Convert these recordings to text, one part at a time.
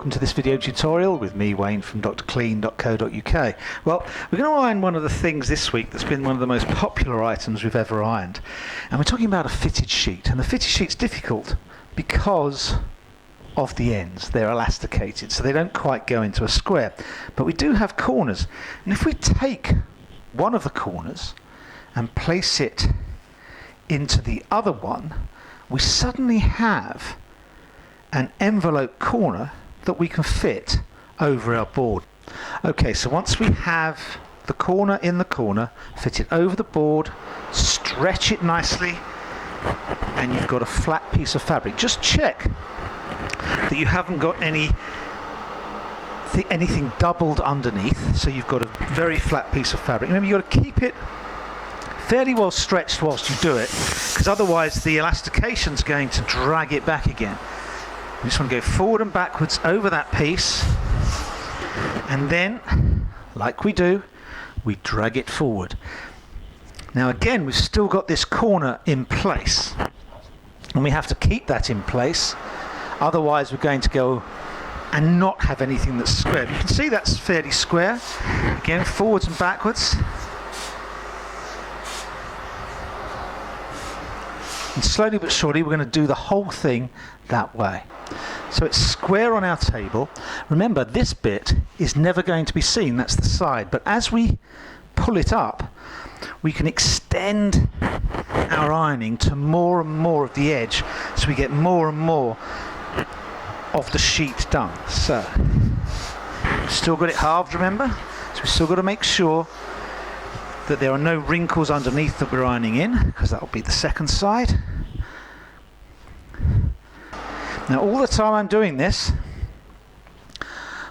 welcome to this video tutorial with me, Wayne, from drclean.co.uk. Well, we're going to iron one of the things this week that's been one of the most popular items we've ever ironed. And we're talking about a fitted sheet. And the fitted sheet's difficult because of the ends. They're elasticated, so they don't quite go into a square. But we do have corners. And if we take one of the corners and place it into the other one, we suddenly have an envelope corner that we can fit over our board. Okay, so once we have the corner in the corner, fit it over the board, stretch it nicely, and you've got a flat piece of fabric. Just check that you haven't got anything doubled underneath, so you've got a very flat piece of fabric. Remember, you've got to keep it fairly well stretched whilst you do it, because otherwise the elastication's going to drag it back again. You just want to go forward and backwards over that piece, and then, like we do, we drag it forward. Now again, we've still got this corner in place, and we have to keep that in place, otherwise we're going to go and not have anything that's square. You can see that's fairly square. Again, forwards and backwards. And slowly but surely we're going to do the whole thing that way. So it's square on our table. Remember, this bit is never going to be seen, that's the side. But as we pull it up, we can extend our ironing to more and more of the edge, so we get more and more of the sheet done. So, we've still got it halved, remember? So we've still got to make sure that there are no wrinkles underneath that we're ironing in, because that will be the second side. Now all the time I'm doing this,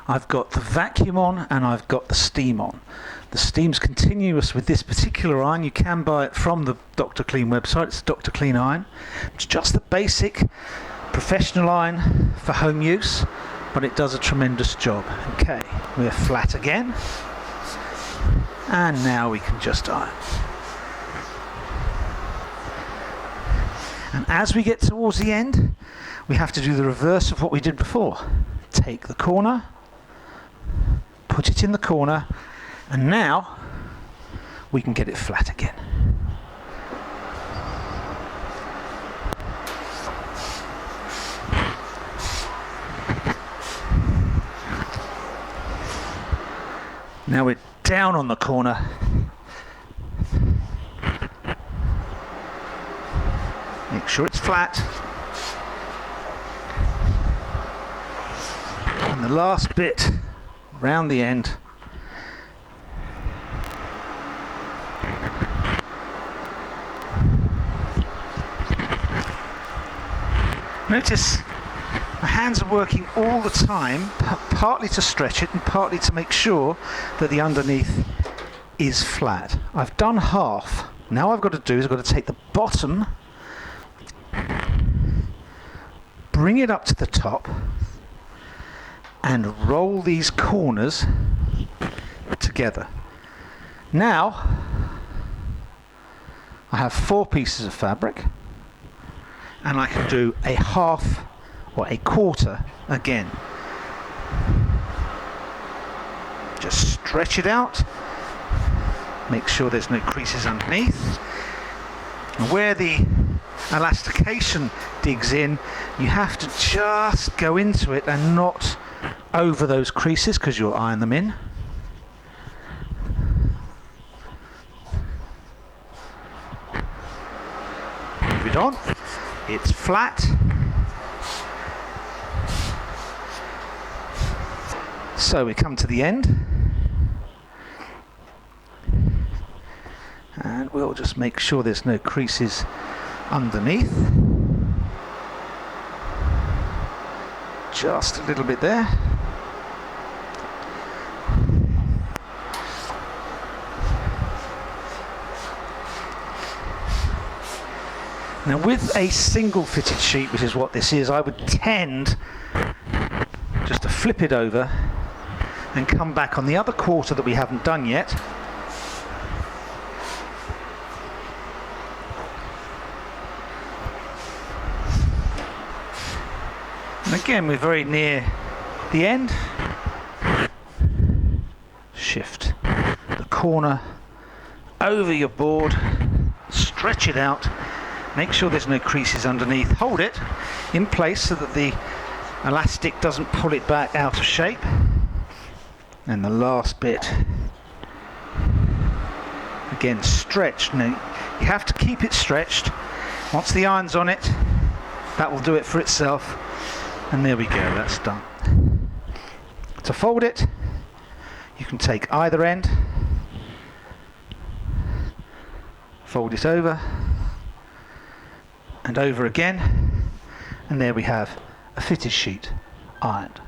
I've got the vacuum on and I've got the steam on. The steam's continuous with this particular iron. You can buy it from the Dr. Clean website. It's a Dr. Clean iron. It's just the basic professional iron for home use, but it does a tremendous job. Okay, we're flat again. And now we can just iron. And as we get towards the end, we have to do the reverse of what we did before. Take the corner, put it in the corner, and now we can get it flat again. Now we're down on the corner. Make sure it's flat. And the last bit round the end. Notice my hands are working all the time, partly to stretch it and partly to make sure that the underneath is flat. I've done half. Now I've got to do is I've got to take the bottom, bring it up to the top, and roll these corners together. Now I have 4 pieces of fabric, and I can do a half or a quarter again. Just stretch it out, make sure there's no creases underneath, and where the elastication digs in, you have to just go into it and not over those creases, because you'll iron them in. Move it on. It's flat. So we come to the end, and we'll just make sure there's no creases underneath. Just a little bit there. Now with a single fitted sheet, which is what this is, I would tend just to flip it over and come back on the other quarter that we haven't done yet. And again, we're very near the end, shift the corner over your board, stretch it out, make sure there's no creases underneath, hold it in place so that the elastic doesn't pull it back out of shape, and the last bit, again stretch. Now you have to keep it stretched. Once the iron's on it, that will do it for itself, and there we go, that's done. To fold it, you can take either end, fold it over and over again, and there we have a fitted sheet ironed.